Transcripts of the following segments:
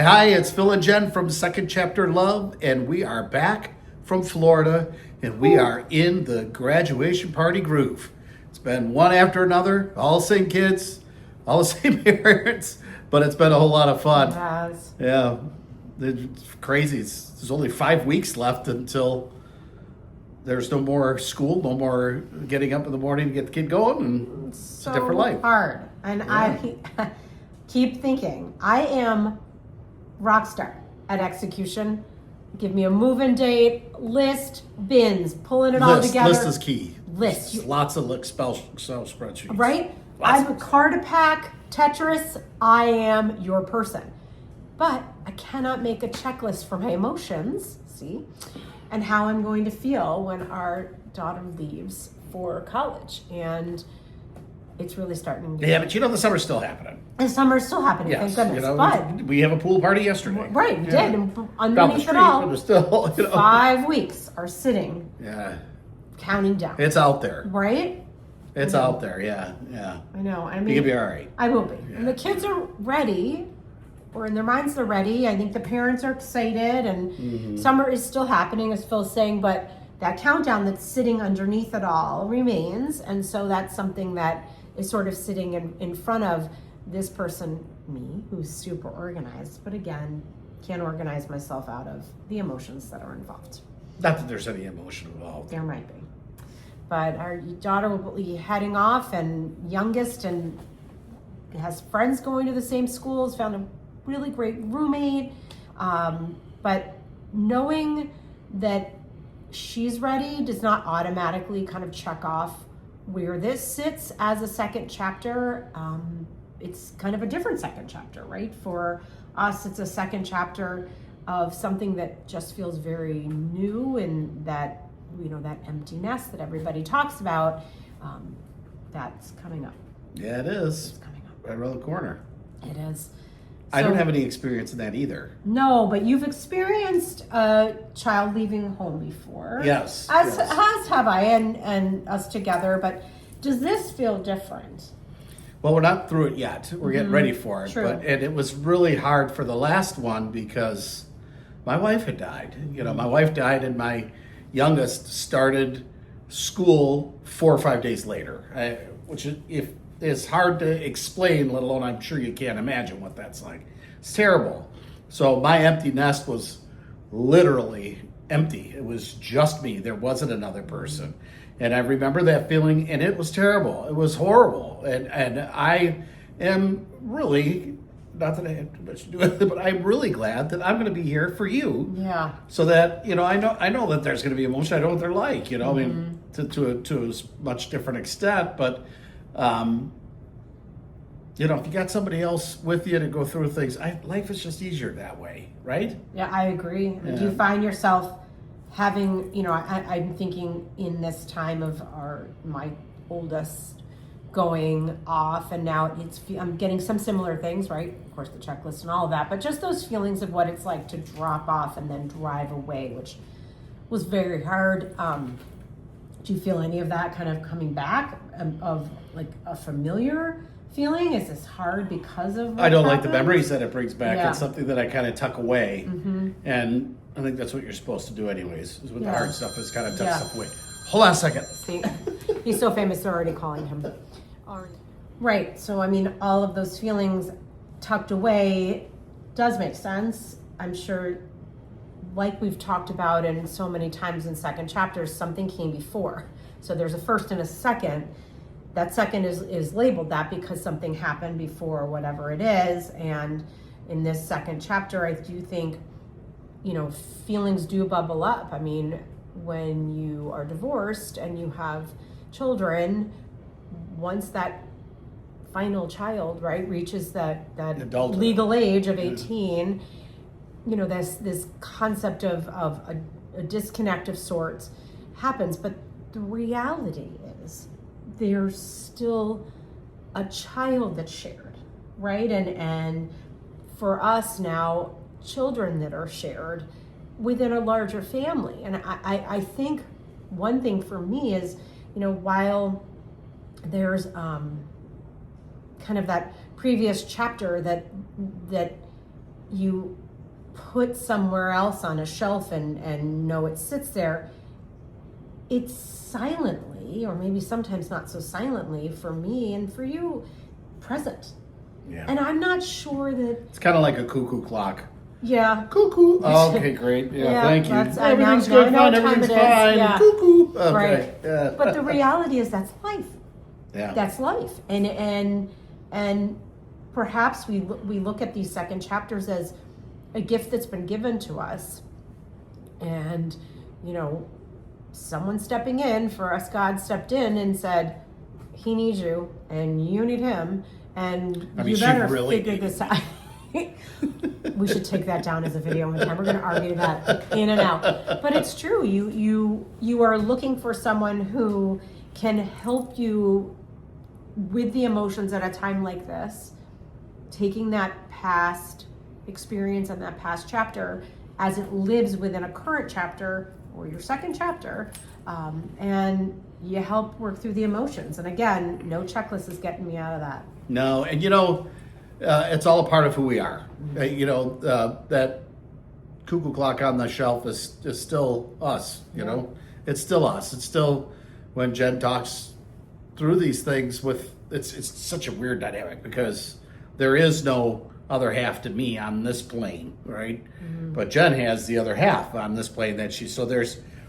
Hi, it's Phil and Jen from Second Chapter Love, and we are back from Florida, and we are in the graduation party groove. It's been one after another, all the same kids, all the same parents, but it's been a whole lot of fun. Yes. Yeah, it's crazy. There's only 5 weeks left until there's no more school, no more getting up in the morning to get the kid going, and it's a different life. Hard. And I keep thinking, I am rock star at execution. Give me a move-in date, list, bins, pulling it all together. List is key. List. Lots of Excel spreadsheets. Right? Lots I'm a card to pack, Tetris, I am your person. But I cannot make a checklist for my emotions, see, and how I'm going to feel when our daughter leaves for college. And it's really starting to... Yeah, but the summer's still happening. The summer's still happening, Yes, thank goodness. But we have a pool party yesterday. right, we did. And Down the underneath street, it all, but it's still, 5 weeks are sitting, Yeah, counting down. it's out there. Right? It's out there. Yeah. I know. I You mean, can be all right. I will be. Yeah. And the kids are ready, or in their minds they're ready. I think the parents are excited, and summer is still happening, as Phil's saying, but that countdown that's sitting underneath it all remains. And so that's something that is sort of sitting in front of this person, me, who's super organized, but again, can't organize myself out of the emotions that are involved. Not that there's any emotion involved. There might be. But our daughter will be heading off, and youngest, and has friends going to the same schools, found a really great roommate. But knowing that she's ready does not automatically kind of check off where this sits as a second chapter. It's kind of a different second chapter, right? For us, it's a second chapter of something that just feels very new, and that, that empty nest that everybody talks about, that's coming up. Yeah, it is. It's coming up. Right around the corner. It is. I don't So- have any experience in that either. No, but you've experienced a child leaving home before. Yes. As yes. have I, and us together. But does this feel different? Well, we're not through it yet. We're getting ready for it. True. And it was really hard for the last one because my wife had died. My wife died, and my youngest started school 4 or 5 days later, which is hard to explain, let alone I'm sure you can't imagine what that's like. It's terrible. So my empty nest was literally empty. It was just me. There wasn't another person. And I remember that feeling, and it was terrible. It was horrible. And I am really, not that I have too much to do with it, but I'm really glad that I'm going to be here for you. Yeah. So that, I know that there's going to be emotion. I know what they're like, I mean, to a much different extent. But, if you got somebody else with you to go through things, life is just easier that way, right? Yeah, I agree. Yeah. Do you find yourself having, I'm thinking in this time of my oldest going off, and now I'm getting some similar things, right? Of course, the checklist and all of that, but just those feelings of what it's like to drop off and then drive away, which was very hard. Do you feel any of that kind of coming back, of like a familiar feeling? Is this hard because of what I don't like the happened? memories that it brings back. Yeah. It's something that I kind of tuck away. And I think that's what you're supposed to do anyways, is with the Yeah. hard stuff, is kind of tuck Yeah. stuff away. Hold on a second. See, he's so famous, they're already calling him. Right, so I mean, all of those feelings tucked away does make sense. I'm sure, like we've talked about and so many times in second chapters, something came before. So there's a first and a second. That second is labeled that because something happened before, whatever it is. And in this second chapter, I do think, feelings do bubble up. I mean, when you are divorced and you have children, once that final child, right, reaches that Adulthood. legal age of 18, this concept of a disconnect of sorts happens. But the reality is there's still a child that's shared, right? And for us now, children that are shared within a larger family. And I think one thing for me is, while there's kind of that previous chapter that you put somewhere else on a shelf and know it sits there, it's silently, or maybe sometimes not so silently for me and for you, present. Yeah. And I'm not sure that, It's kind of like a cuckoo clock. yeah. Cuckoo. Oh, okay, great. Yeah, Yeah, thank you. that's- Everything's now I good, know fine. what time Everything's it is. fine. Yeah. Cuckoo. Okay. Right. Yeah. But the reality is that's life. Yeah. That's life. And perhaps we look at these second chapters as a gift that's been given to us. And, you know, someone stepping in for us, God stepped in and said, he needs you and you need him. And I mean, you she better really figure needs this out. We should take that down as a video one time. We're going to argue that in and out. But it's true. You are looking for someone who can help you with the emotions at a time like this, taking that past experience and that past chapter as it lives within a current chapter or your second chapter, and you help work through the emotions. And again, no checklist is getting me out of that. No, and it's all a part of who we are. That cuckoo clock on the shelf is still us. You know, it's still us. It's still when Jen talks through these things with it's such a weird dynamic because there is no other half to me on this plane, right? Mm-hmm. But Jen has the other half on this plane that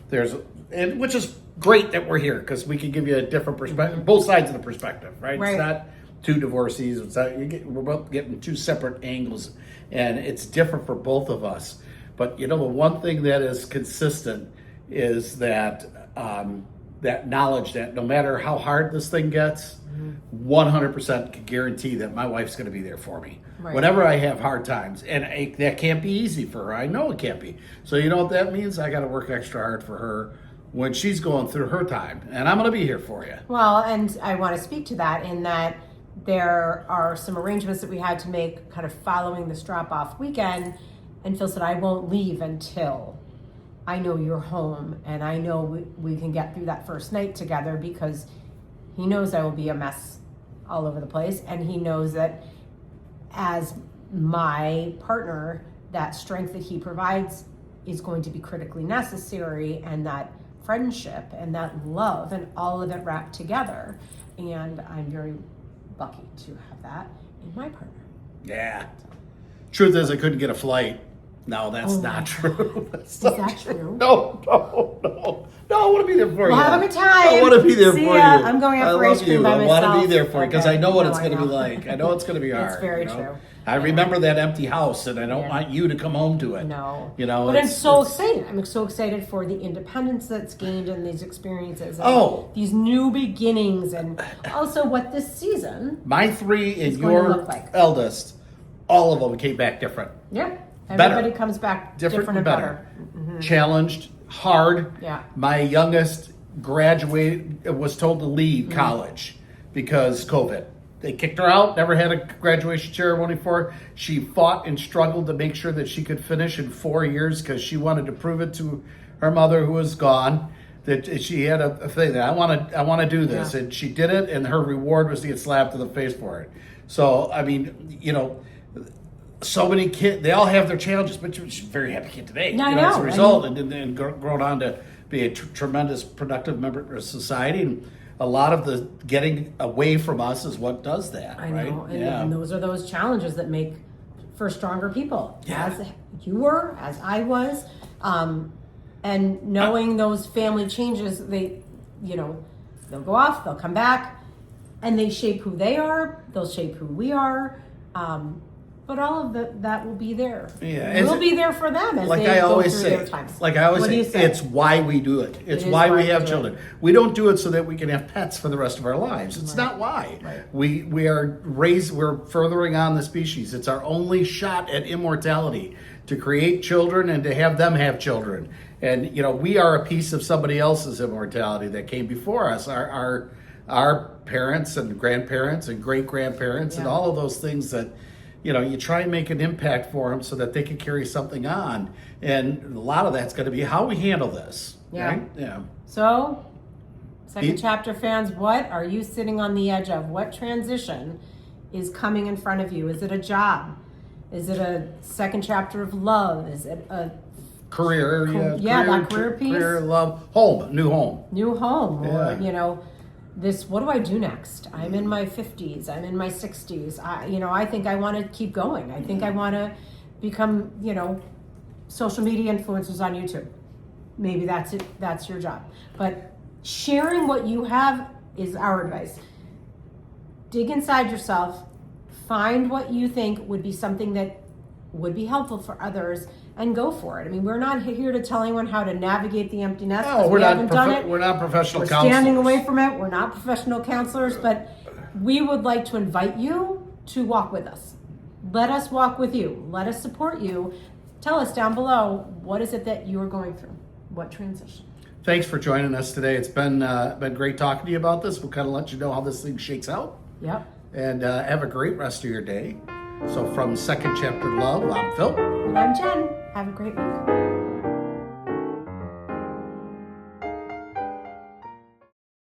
there's and which is great that we're here because we can give you a different perspective, mm-hmm. both sides of the perspective, right? It's not two divorcees. We're both getting two separate angles, and it's different for both of us. But the one thing that is consistent is that that knowledge that no matter how hard this thing gets, 100% can guarantee that my wife's going to be there for me. Right. Whenever I have hard times, and that can't be easy for her. I know it can't be. So you know what that means? I got to work extra hard for her when she's going through her time, and I'm going to be here for you. Well, and I want to speak to that in that there are some arrangements that we had to make kind of following this drop-off weekend, and Phil said, I won't leave until I know you're home, and I know we can get through that first night together because he knows I will be a mess all over the place, and he knows that as my partner, that strength that he provides is going to be critically necessary, and that friendship and that love and all of it wrapped together. And I'm very lucky to have that in my partner. Yeah. Truth is, I couldn't get a flight. No, that's not true. That's is that true? No. I want to be there for you. We'll have a good time. I want to be there for you. I'm going out for ice cream by myself. I want to be there for you because I know what it's going to be know. like. I know it's going to be hard. It's very true. I remember that empty house, and I don't want you to come home to it. No. But I'm so excited. I'm so excited for the independence that's gained in these experiences. And these new beginnings, and also what this season. My three and your eldest, all of them came back different. Yeah. Everybody comes back different and better. Mm-hmm. Challenged, hard. Yeah. My youngest was told to leave college because COVID. They kicked her out, never had a graduation ceremony for her. She fought and struggled to make sure that she could finish in 4 years because she wanted to prove it to her mother, who was gone, that she had a thing that I want to do this. Yeah. And she did it, and her reward was to get slapped in the face for it. So, I mean, so many kids, they all have their challenges, but she's a very happy kid today. As a result, and grown on to be a tremendous productive member of society. And a lot of the getting away from us is what does that. I know. And those are those challenges that make for stronger people. Yeah. As you were, as I was. And knowing those family changes, they'll go off, they'll come back, and they shape who they are, they'll shape who we are. But all of that will be there. Yeah, we'll be there for them as they go through their times. Like I always say, it's why we do it. It's why we have children. We don't do it so that we can have pets for the rest of our lives. It's not why. Right. We're furthering on the species. It's our only shot at immortality, to create children and to have them have children. And we are a piece of somebody else's immortality that came before us. Our parents and grandparents and great grandparents and all of those things that. You try and make an impact for them so that they can carry something on. And a lot of that's going to be how we handle this. Yeah. Right? Yeah. So, second chapter fans, what are you sitting on the edge of? What transition is coming in front of you? Is it a job? Is it a second chapter of love? Is it a Career, that career piece. Career, love, home, new home. new home? Yeah. Or, this, what do I do next? I'm in my 50s. I'm in my 60s. I think I want to keep going. I think I want to become, social media influencers on YouTube. Maybe that's it. That's your job. But sharing what you have is our advice. Dig inside yourself. Find what you think would be something that would be helpful for others, and go for it. I mean, we're not here to tell anyone how to navigate the empty nest. No, We haven't done it. We're not professional We're counselors. standing away from it. We're not professional counselors, but we would like to invite you to walk with us. Let us walk with you. Let us support you. Tell us down below, what is it that you're going through? What transition? Thanks for joining us today. It's been great talking to you about this. We'll kind of let you know how this thing shakes out. Yep. And have a great rest of your day. So from Second Chapter Love, I'm Phil. And I'm Jen. Have a great week.